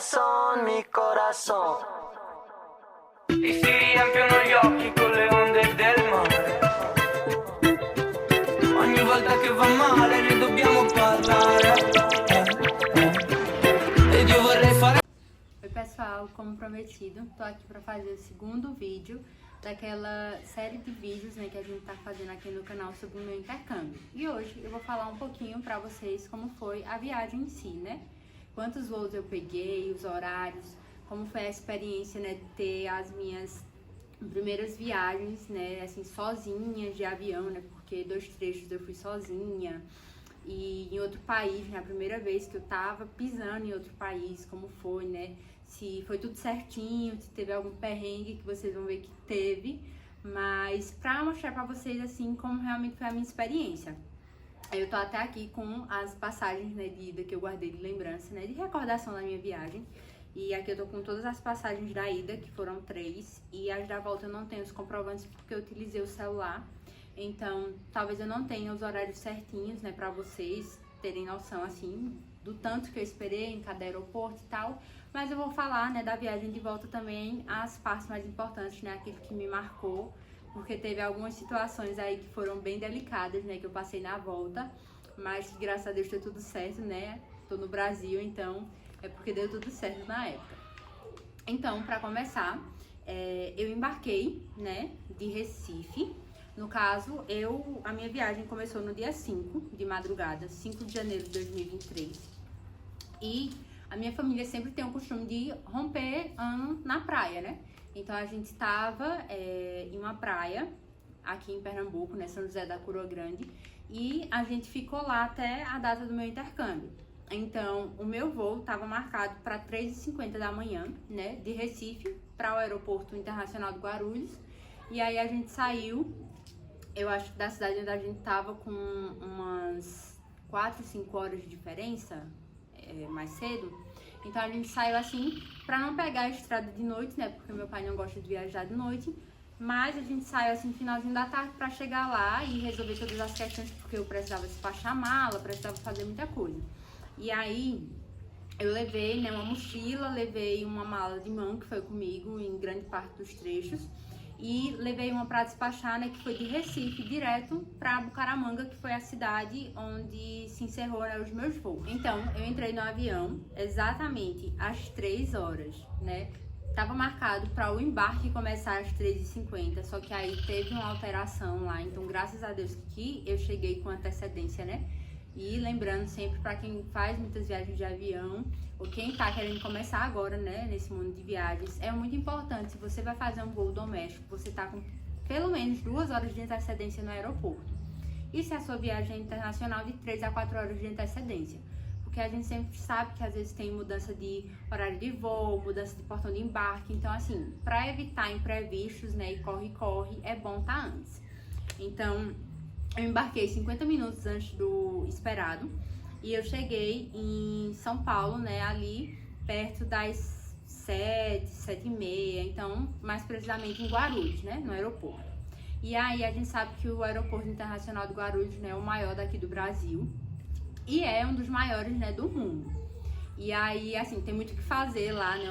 corazón, mi corazón. E si riempiono gli occhi con le onde del mare. Ogni volta che va male ne dobbiamo parlare. Ed io vorrei fare. Oi pessoal, como prometido, tô aqui para fazer o segundo vídeo daquela série de vídeos, né, que a gente tá fazendo aqui no canal sobre o meu intercâmbio. E hoje eu vou falar um pouquinho para vocês como foi a viagem em si, né? Quantos voos eu peguei, os horários, como foi a experiência, né, de ter as minhas primeiras viagens, né, assim, sozinha de avião, né, porque 2 trechos eu fui sozinha. E em outro país, né, a primeira vez que eu tava pisando em outro país, como foi, né, se foi tudo certinho, se teve algum perrengue, que vocês vão ver que teve, mas pra mostrar pra vocês, assim, como realmente foi a minha experiência. Eu tô até aqui com as passagens, né, de ida que eu guardei de lembrança, né, de recordação da minha viagem. E aqui eu tô com todas as passagens da ida, que foram 3, e as da volta eu não tenho os comprovantes porque eu utilizei o celular. Então, talvez eu não tenha os horários certinhos, né, pra vocês terem noção, assim, do tanto que eu esperei em cada aeroporto e tal. Mas eu vou falar, né, da viagem de volta também, as partes mais importantes, né, aquilo que me marcou. Porque teve algumas situações aí que foram bem delicadas, né, que eu passei na volta. Mas, graças a Deus, deu tudo certo, né. Tô no Brasil, então é porque deu tudo certo na época. Então, pra começar, eu embarquei, né, de Recife. No caso, a minha viagem começou no dia 5 de madrugada, 5 de janeiro de 2023. E a minha família sempre tem o costume de romper ano na praia, né? Então a gente estava em uma praia aqui em Pernambuco, né, São José da Coroa Grande, e a gente ficou lá até a data do meu intercâmbio. Então o meu voo estava marcado para 3h50 da manhã, né, de Recife para o aeroporto internacional do Guarulhos. E aí a gente saiu, eu acho que da cidade onde a gente tava, com umas 4, 5 horas de diferença, mais cedo. Então a gente saiu assim, pra não pegar a estrada de noite, né, porque meu pai não gosta de viajar de noite. Mas a gente saiu assim no finalzinho da tarde pra chegar lá e resolver todas as questões, porque eu precisava despachar a mala, precisava fazer muita coisa. E aí eu levei, né, uma mochila, levei uma mala de mão que foi comigo em grande parte dos trechos. E levei uma para despachar, né, que foi de Recife direto para Bucaramanga, que foi a cidade onde se encerrou, né, os meus voos. Então, eu entrei no avião exatamente às 3 horas, né? Tava marcado para o embarque começar às 3h50, só que aí teve uma alteração lá. Então, graças a Deus que eu cheguei com antecedência, né? E lembrando sempre, para quem faz muitas viagens de avião, ou quem tá querendo começar agora, né, nesse mundo de viagens, é muito importante, se você vai fazer um voo doméstico, você tá com pelo menos 2 horas de antecedência no aeroporto. E se a sua viagem é internacional, de 3 a 4 horas de antecedência. Porque a gente sempre sabe que às vezes tem mudança de horário de voo, mudança de portão de embarque. Então, assim, para evitar imprevistos, né, e corre-corre, é bom tá antes. Então, eu embarquei 50 minutos antes do esperado e eu cheguei em São Paulo, né, ali perto das 7, 7h30, então mais precisamente em Guarulhos, né, no aeroporto. E aí a gente sabe que o aeroporto internacional de Guarulhos, né, é o maior daqui do Brasil e é um dos maiores, né, do mundo. E aí, assim, tem muito o que fazer lá, né,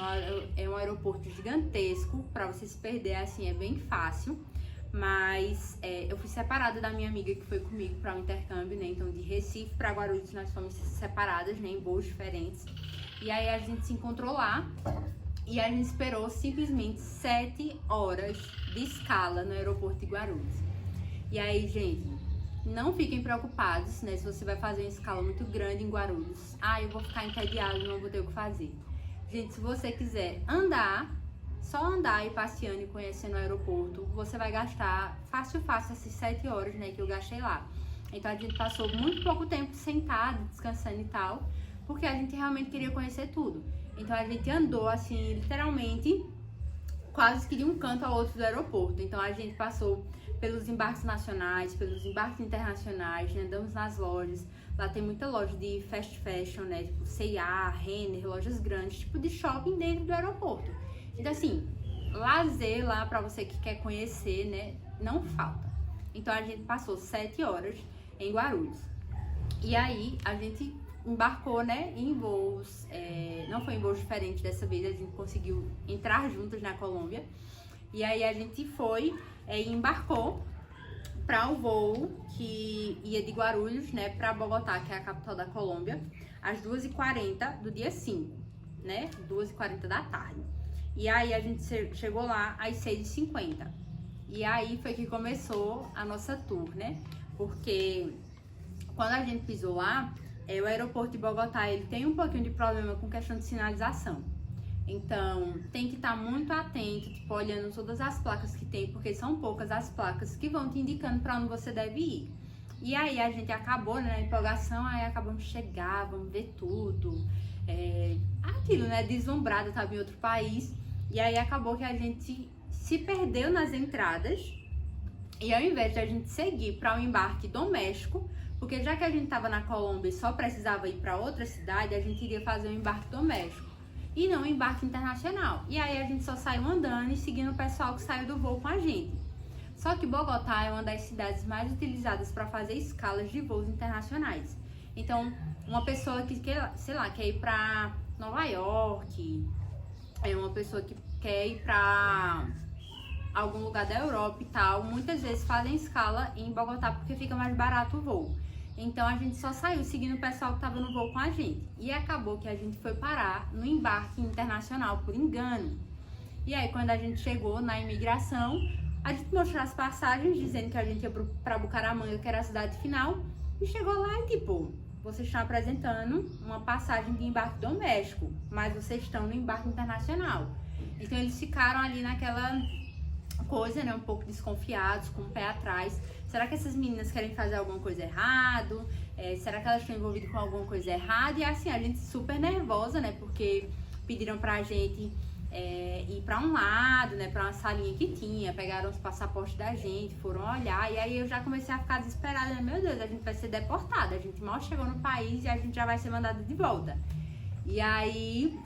é um aeroporto gigantesco, para você se perder, assim, é bem fácil. Mas eu fui separada da minha amiga que foi comigo para o intercâmbio, né? Então, de Recife para Guarulhos, nós fomos separadas, né, em voos diferentes. E aí a gente se encontrou lá e a gente esperou simplesmente 7 horas de escala no aeroporto de Guarulhos. E aí, gente, não fiquem preocupados, né, se você vai fazer uma escala muito grande em Guarulhos. Ah, eu vou ficar entediado, não vou ter o que fazer. Gente, se você quiser andar, só andar e passeando e conhecendo o aeroporto, você vai gastar fácil essas 7 horas, né, que eu gastei lá. Então a gente passou muito pouco tempo sentado, descansando e tal, porque a gente realmente queria conhecer tudo. Então a gente andou, assim, literalmente, quase que de um canto ao outro do aeroporto. Então a gente passou pelos embarques nacionais, pelos embarques internacionais, né, andamos nas lojas. Lá tem muita loja de fast fashion, né, tipo C&A, Renner, lojas grandes, tipo de shopping dentro do aeroporto. Então, assim, lazer lá pra você que quer conhecer, né, não falta. Então, a gente passou 7 horas em Guarulhos. E aí, a gente embarcou, né, em voos, não foi em voos diferentes dessa vez, a gente conseguiu entrar juntos na Colômbia. E aí a gente foi e embarcou para o voo que ia de Guarulhos, né, para Bogotá, que é a capital da Colômbia, às 2h40 do dia 5, né, 2h40 da tarde. E aí a gente chegou lá às 6h50. E aí foi que começou a nossa tour, né, porque quando a gente pisou lá, o aeroporto de Bogotá, ele tem um pouquinho de problema com questão de sinalização. Então, tem que estar muito atento, tipo, olhando todas as placas que tem, porque são poucas as placas que vão te indicando para onde você deve ir. E aí a gente acabou, né, na empolgação, aí acabamos de chegar, vamos ver tudo. Aquilo, né, deslumbrado, estava em outro país. E aí acabou que a gente se perdeu nas entradas. E ao invés de a gente seguir para um embarque doméstico, porque já que a gente estava na Colômbia e só precisava ir para outra cidade, a gente iria fazer um embarque doméstico e não um embarque internacional. E aí a gente só saiu andando e seguindo o pessoal que saiu do voo com a gente. Só que Bogotá é uma das cidades mais utilizadas para fazer escalas de voos internacionais. Então, uma pessoa que quer, sei lá, quer ir para Nova York, uma pessoa que quer ir para algum lugar da Europa e tal, muitas vezes fazem escala em Bogotá porque fica mais barato o voo. Então a gente só saiu seguindo o pessoal que estava no voo com a gente. E acabou que a gente foi parar no embarque internacional por engano. E aí quando a gente chegou na imigração, a gente mostrou as passagens dizendo que a gente ia para Bucaramanga, que era a cidade final. E chegou lá e tipo, vocês estão apresentando uma passagem de embarque doméstico, mas vocês estão no embarque internacional. Então eles ficaram ali naquela coisa, né, um pouco desconfiados, com o pé atrás. Será que essas meninas querem fazer alguma coisa errado? Será que elas estão envolvidas com alguma coisa errada? E assim, a gente super nervosa, né, porque pediram pra gente ir pra um lado, né, pra uma salinha que tinha, pegaram os passaportes da gente, foram olhar, e aí eu já comecei a ficar desesperada, né, meu Deus, a gente vai ser deportada, a gente mal chegou no país e a gente já vai ser mandada de volta. E aí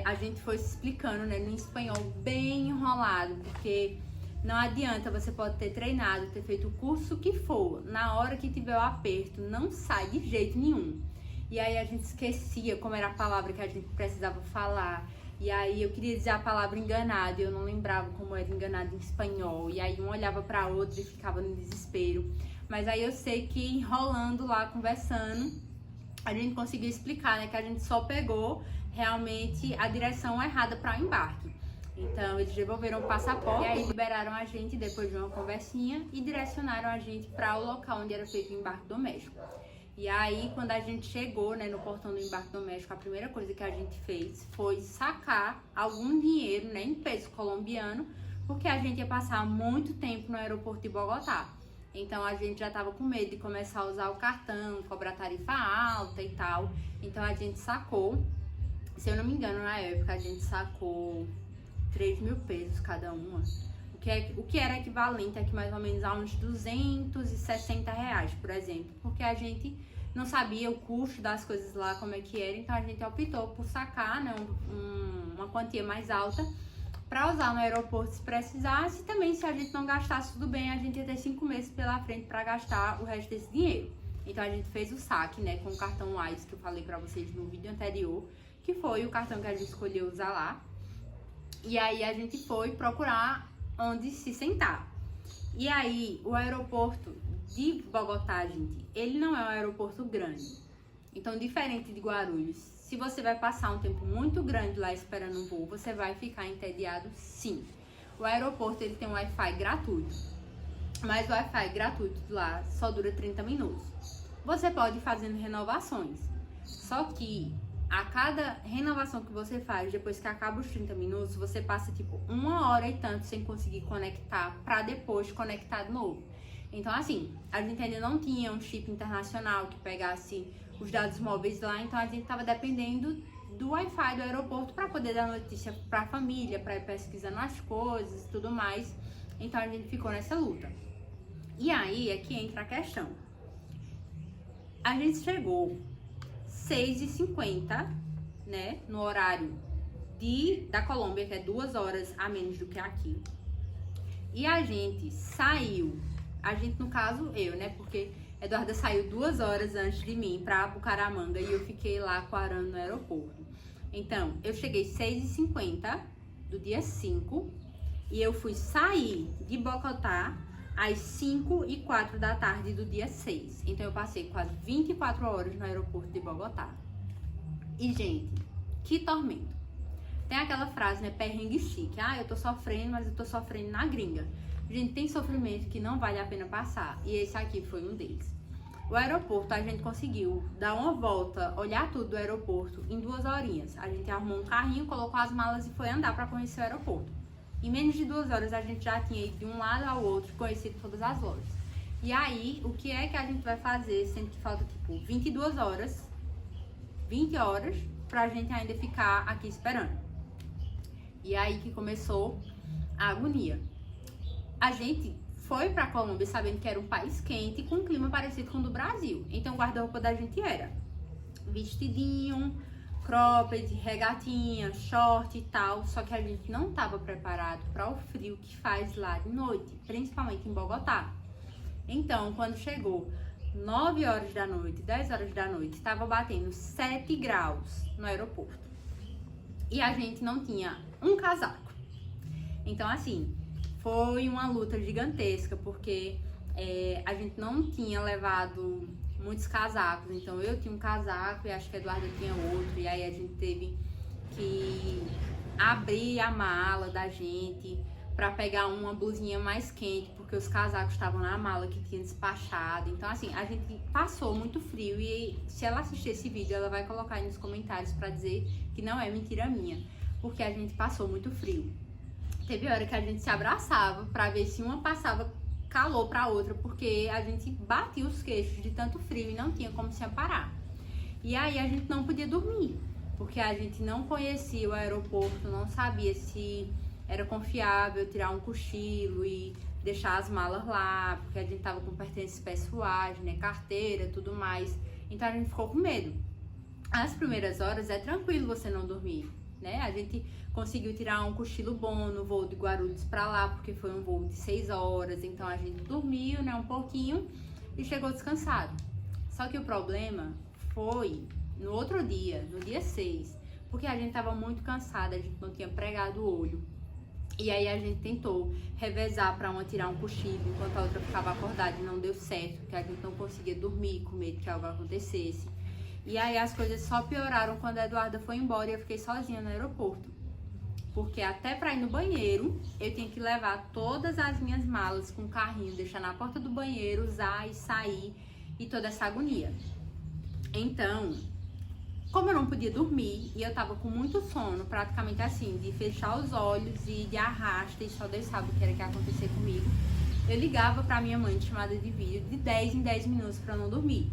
a gente foi se explicando, né, no espanhol bem enrolado, porque não adianta, você pode ter treinado, ter feito o curso que for, na hora que tiver o aperto, não sai de jeito nenhum. E aí a gente esquecia como era a palavra que a gente precisava falar, e aí eu queria dizer a palavra enganado, e eu não lembrava como era enganado em espanhol, e aí um olhava pra outro e ficava no desespero. Mas aí eu sei que enrolando lá, conversando, a gente conseguiu explicar, né, que a gente só pegou realmente a direção errada para o embarque. Então eles devolveram o passaporte e aí liberaram a gente depois de uma conversinha e direcionaram a gente para o local onde era feito o embarque doméstico. E aí quando a gente chegou, né, no portão do embarque doméstico, a primeira coisa que a gente fez foi sacar algum dinheiro, né, em peso colombiano, porque a gente ia passar muito tempo no aeroporto de Bogotá. Então a gente já tava com medo de começar a usar o cartão, cobrar tarifa alta e tal. Então a gente sacou, se eu não me engano, na época a gente sacou 3.000 pesos cada uma, o que era equivalente aqui mais ou menos a uns 260 reais, por exemplo, porque a gente não sabia o custo das coisas lá, como é que era, então a gente optou por sacar, né, uma quantia mais alta para usar no aeroporto se precisasse, e também se a gente não gastasse tudo bem, a gente ia ter 5 meses pela frente para gastar o resto desse dinheiro. Então a gente fez o saque, né, com o cartão Wise que eu falei para vocês no vídeo anterior, que foi o cartão que a gente escolheu usar lá. E aí a gente foi procurar onde se sentar. E aí o aeroporto de Bogotá, gente, ele não é um aeroporto grande. Então, diferente de Guarulhos, se você vai passar um tempo muito grande lá esperando um voo, você vai ficar entediado, sim. O aeroporto, ele tem um Wi-Fi gratuito, mas o Wi-Fi gratuito lá só dura 30 minutos. Você pode ir fazendo renovações, só que a cada renovação que você faz, depois que acaba os 30 minutos, você passa tipo 1 hora e tanto sem conseguir conectar, pra depois conectar de novo. Então assim, a gente ainda não tinha um chip internacional que pegasse os dados móveis lá, então a gente tava dependendo do Wi-Fi do aeroporto para poder dar notícia pra família, para ir pesquisando as coisas e tudo mais. Então a gente ficou nessa luta. E aí é que entra a questão. A gente chegou 6h50, né, no horário da Colômbia, que é 2 horas a menos do que aqui. E a gente saiu, a gente no caso eu, né, porque Eduarda saiu 2 horas antes de mim pra Bucaramanga e eu fiquei lá quarando no aeroporto. Então, eu cheguei 6h50 do dia 5 e eu fui sair de Bogotá às 5h04 da tarde do dia 6. Então, eu passei quase 24 horas no aeroporto de Bogotá. E, gente, que tormento. Tem aquela frase, né, perrengue chique. Ah, eu tô sofrendo, mas eu tô sofrendo na gringa. Gente, tem sofrimento que não vale a pena passar. E esse aqui foi um deles. O aeroporto, a gente conseguiu dar uma volta, olhar tudo do aeroporto em 2 horinhas. A gente arrumou um carrinho, colocou as malas e foi andar para conhecer o aeroporto. Em menos de 2 horas, a gente já tinha ido de um lado ao outro, conhecido todas as lojas. E aí, o que é que a gente vai fazer, sendo que falta, tipo, 22 horas, 20 horas, pra gente ainda ficar aqui esperando? E aí que começou a agonia. A gente foi pra Colômbia sabendo que era um país quente com um clima parecido com o do Brasil. Então o guarda-roupa da gente era vestidinho, cropped, regatinha, short e tal. Só que a gente não estava preparado para o frio que faz lá de noite, principalmente em Bogotá. Então, quando chegou 9 horas da noite, 10 horas da noite, estava batendo 7 graus no aeroporto. E a gente não tinha um casaco. Então, assim, foi uma luta gigantesca, porque a gente não tinha levado muitos casacos. Então, eu tinha um casaco e acho que a Eduarda tinha outro. E aí a gente teve que abrir a mala da gente para pegar uma blusinha mais quente, porque os casacos estavam na mala que tinha despachado. Então, assim, a gente passou muito frio e se ela assistir esse vídeo, ela vai colocar aí nos comentários para dizer que não é mentira minha, porque a gente passou muito frio. Teve hora que a gente se abraçava para ver se uma passava calor para outra, porque a gente batia os queixos de tanto frio e não tinha como se aparar. E aí a gente não podia dormir, porque a gente não conhecia o aeroporto, não sabia se era confiável tirar um cochilo e deixar as malas lá, porque a gente tava com pertences pessoais, né, carteira, tudo mais. Então a gente ficou com medo. As primeiras horas é tranquilo você não dormir, né? A gente conseguiu tirar um cochilo bom no voo de Guarulhos pra lá, porque foi um voo de 6 horas, então a gente dormiu, né, um pouquinho e chegou descansado. Só que o problema foi no outro dia, no dia 6, porque a gente tava muito cansada, a gente não tinha pregado o olho. E aí a gente tentou revezar pra uma tirar um cochilo, enquanto a outra ficava acordada e não deu certo, porque a gente não conseguia dormir com medo que algo acontecesse. E aí as coisas só pioraram quando a Eduarda foi embora e eu fiquei sozinha no aeroporto. Porque até pra ir no banheiro, eu tinha que levar todas as minhas malas com o carrinho, deixar na porta do banheiro, usar e sair, e toda essa agonia. Então, como eu não podia dormir e eu tava com muito sono, praticamente assim, de fechar os olhos e de arrasta, e só Deus sabe o que era que ia acontecer comigo, eu ligava pra minha mãe de chamada de vídeo de 10 em 10 minutos pra não dormir.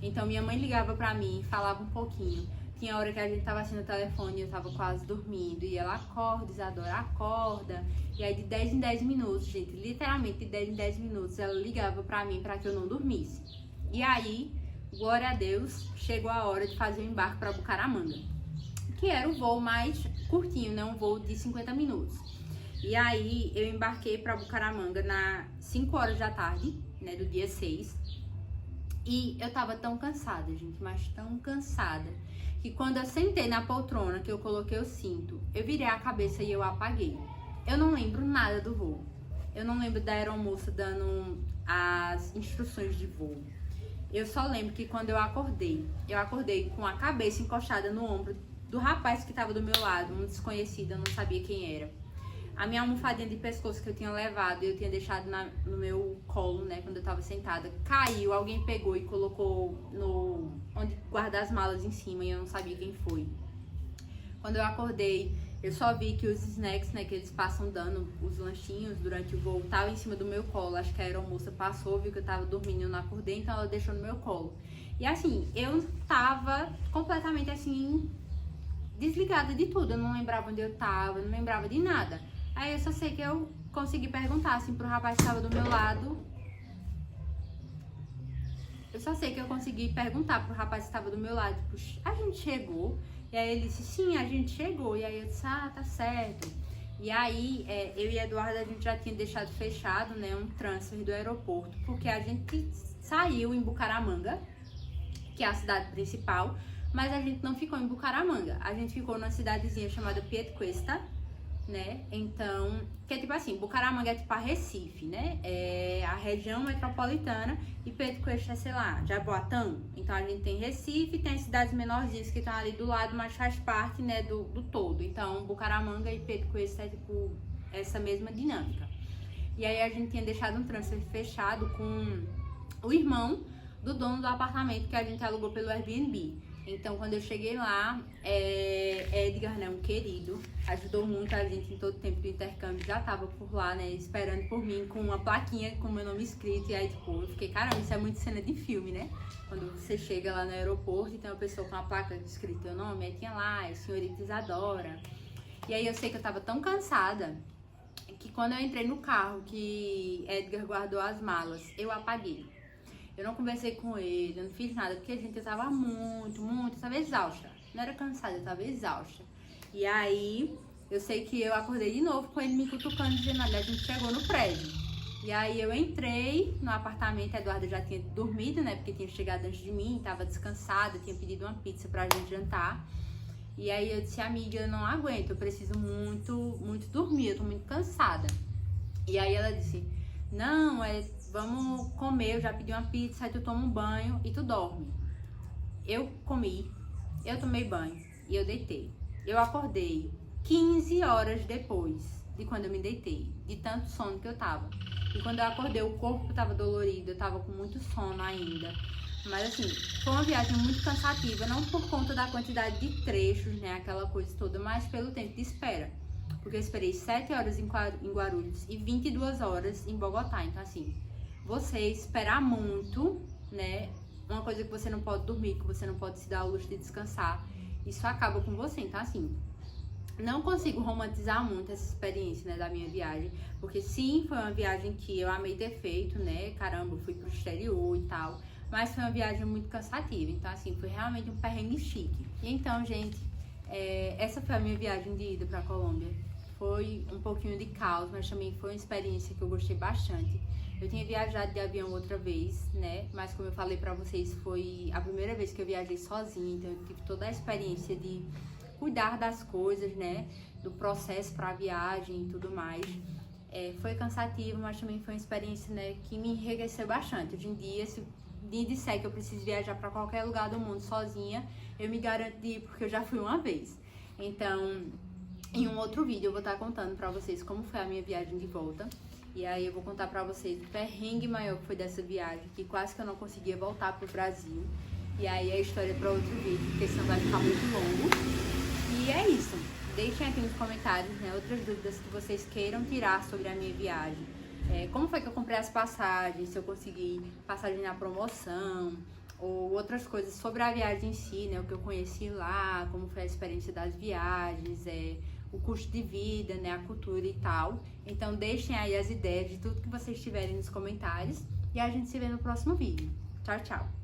Então minha mãe ligava pra mim, falava um pouquinho. Tinha hora que a gente tava assim no telefone e eu tava quase dormindo. E ela acorda, Isadora, acorda. E aí de 10 em 10 minutos, gente, literalmente de 10 em 10 minutos, ela ligava pra mim pra que eu não dormisse. E aí, glória a Deus, chegou a hora de fazer o embarque pra Bucaramanga, que era o voo mais curtinho, né? Um voo de 50 minutos. E aí eu embarquei pra Bucaramanga nas 5 horas da tarde, né, do dia 6. E eu tava tão cansada, gente, mas tão cansada, que quando eu sentei na poltrona, que eu coloquei o cinto, eu virei a cabeça e eu apaguei. Eu não lembro nada do voo. Eu não lembro da aeromoça dando as instruções de voo. Eu só lembro que quando eu acordei com a cabeça encostada no ombro do rapaz que tava do meu lado, um desconhecido, eu não sabia quem era. A minha almofadinha de pescoço que eu tinha levado, eu tinha deixado no meu colo, né, quando eu tava sentada, caiu, alguém pegou e colocou onde guarda as malas em cima e eu não sabia quem foi. Quando eu acordei, eu só vi que os snacks, né, que eles passam dando, os lanchinhos durante o voo, tava em cima do meu colo. Acho que a aeromoça passou, viu que eu tava dormindo e eu não acordei, então ela deixou no meu colo. E assim, eu tava completamente assim, desligada de tudo, eu não lembrava onde eu tava, não lembrava de nada. Aí eu só sei que eu consegui perguntar, assim, pro rapaz que tava do meu lado. Eu só sei que eu consegui perguntar pro rapaz que tava do meu lado, tipo, a gente chegou? E aí ele disse, sim, a gente chegou. E aí eu disse, ah, tá certo. E aí, eu e a Eduarda, a gente já tinha deixado fechado, né, um transfer do aeroporto, porque a gente saiu em Bucaramanga, que é a cidade principal, mas a gente não ficou em Bucaramanga. A gente ficou numa cidadezinha chamada Piedecuesta, né? Então, que é tipo assim, Bucaramanga é tipo a Recife, né? É a região metropolitana e Piedecuesta é, sei lá, Jaboatão. Então a gente tem Recife, tem as cidades menorzinhas que estão ali do lado, mas faz parte, né, do todo. Então, Bucaramanga e Piedecuesta é tipo essa mesma dinâmica. E aí a gente tinha deixado um transfer fechado com o irmão do dono do apartamento que a gente alugou pelo Airbnb. Então, quando eu cheguei lá, Edgar, né, um querido, ajudou muito a gente em todo o tempo do intercâmbio, já tava por lá, né, esperando por mim com uma plaquinha com meu nome escrito. E aí, tipo, eu fiquei, caramba, isso é muito cena de filme, né? Quando você chega lá no aeroporto e tem uma pessoa com uma placa escrita teu nome, aí tinha lá, é senhorita Isadora. E aí eu sei que eu tava tão cansada que quando eu entrei no carro que Edgar guardou as malas, eu apaguei. Eu não conversei com ele, eu não fiz nada, porque, gente, eu tava eu tava exausta. Não era cansada, eu tava exausta. E aí, eu sei que eu acordei de novo com ele me cutucando, dizendo, olha, a gente chegou no prédio. E aí, eu entrei no apartamento, a Eduarda já tinha dormido, né, porque tinha chegado antes de mim, tava descansada, tinha pedido uma pizza pra gente jantar. E aí, eu disse, amiga, eu não aguento, eu preciso muito dormir, eu tô muito cansada. E aí, ela disse, não, vamos comer, eu já pedi uma pizza, aí tu toma um banho e tu dorme. Eu comi, eu tomei banho e eu deitei. Eu acordei 15 horas depois de quando eu me deitei, de tanto sono que eu tava. E quando eu acordei, o corpo tava dolorido, eu tava com muito sono ainda. Mas assim, foi uma viagem muito cansativa, não por conta da quantidade de trechos, né, aquela coisa toda, mas pelo tempo de espera. Porque eu esperei 7 horas em Guarulhos e 22 horas em Bogotá. Então assim, você esperar muito, né, uma coisa que você não pode dormir, que você não pode se dar ao luxo de descansar, isso acaba com você. Então assim, não consigo romantizar muito essa experiência, né, da minha viagem, porque sim, foi uma viagem que eu amei ter feito, né, caramba, eu fui pro exterior e tal, mas foi uma viagem muito cansativa. Então assim, foi realmente um perrengue chique. E então, gente, essa foi a minha viagem de ida pra Colômbia. Foi um pouquinho de caos, mas também foi uma experiência que eu gostei bastante. Eu tinha viajado de avião outra vez, né? Mas como eu falei pra vocês, foi a primeira vez que eu viajei sozinha. Então eu tive toda a experiência de cuidar das coisas, né? Do processo pra viagem e tudo mais. Foi cansativo, mas também foi uma experiência, né, que me enriqueceu bastante. Hoje em dia, se me disser que eu preciso viajar pra qualquer lugar do mundo sozinha, eu me garanto de ir, porque eu já fui uma vez. Então, em um outro vídeo eu vou estar contando pra vocês como foi a minha viagem de volta. E aí eu vou contar pra vocês o perrengue maior que foi dessa viagem, que quase que eu não conseguia voltar pro Brasil. E aí a história é pra outro vídeo, porque senão vai ficar muito longo. E é isso. Deixem aqui nos comentários, né, outras dúvidas que vocês queiram tirar sobre a minha viagem. Como foi que eu comprei as passagens, se eu consegui passagem na promoção, ou outras coisas sobre a viagem em si, né, o que eu conheci lá, como foi a experiência das viagens, o custo de vida, né, a cultura e tal. Então deixem aí as ideias de tudo que vocês tiverem nos comentários e a gente se vê no próximo vídeo. Tchau, tchau!